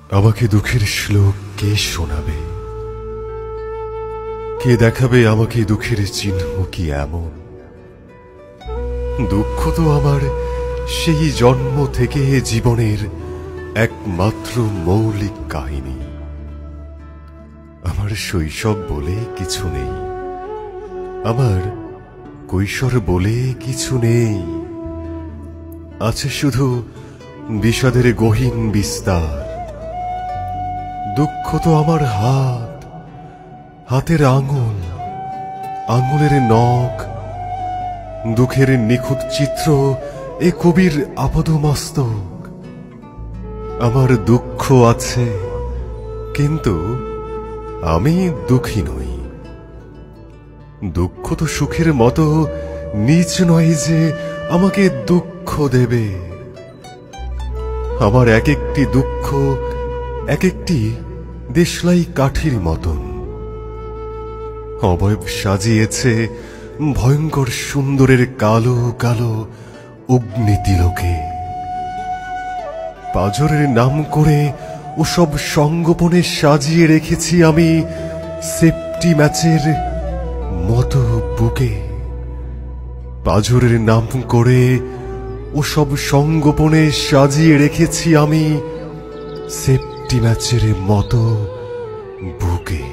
আমাকে দুঃখের শ্লোক কে শোনাবে? কে দেখাবে আমাকে দুঃখের চিহ্ন কি এমন? দুঃখ তো আমার সেই জন্ম থেকে জীবনের একমাত্র মৌলিক কাহিনী। আমার শৈশব বলে কিছু নেই, আমার কৈশোর বলে কিছু নেই। আছে শুধু বিষাদের গহীন বিস্তার। দুঃখ তো আমার হাত, হাতের আঙুল, আঙুলের নখ, দুঃখের নিখুঁত চিত্র এ কবির আপাদমস্তক। আমার দুঃখ আছে, কিন্তু আমি দুঃখী নই। দুঃখ তো সুখের মতো নিজ নয় যে আমাকে দুঃখ দেবে। আমার এক একটি দুঃখ এক একটি দেশলাই কাঠির মতন। অবয়ব সাজিয়েছে ভয়ঙ্কর সুন্দরের কালো কালো অগ্নিতিলকে। পাজরের নাম করে ওসব সঙ্গোপনে সাজিয়ে রেখেছি আমি সেফটি ম্যাচের মতো বুকে। পাজরের নাম করে ওসব সঙ্গোপনে সাজিয়ে রেখেছি আমি সেফটি ম্যাচের মতো বুকে।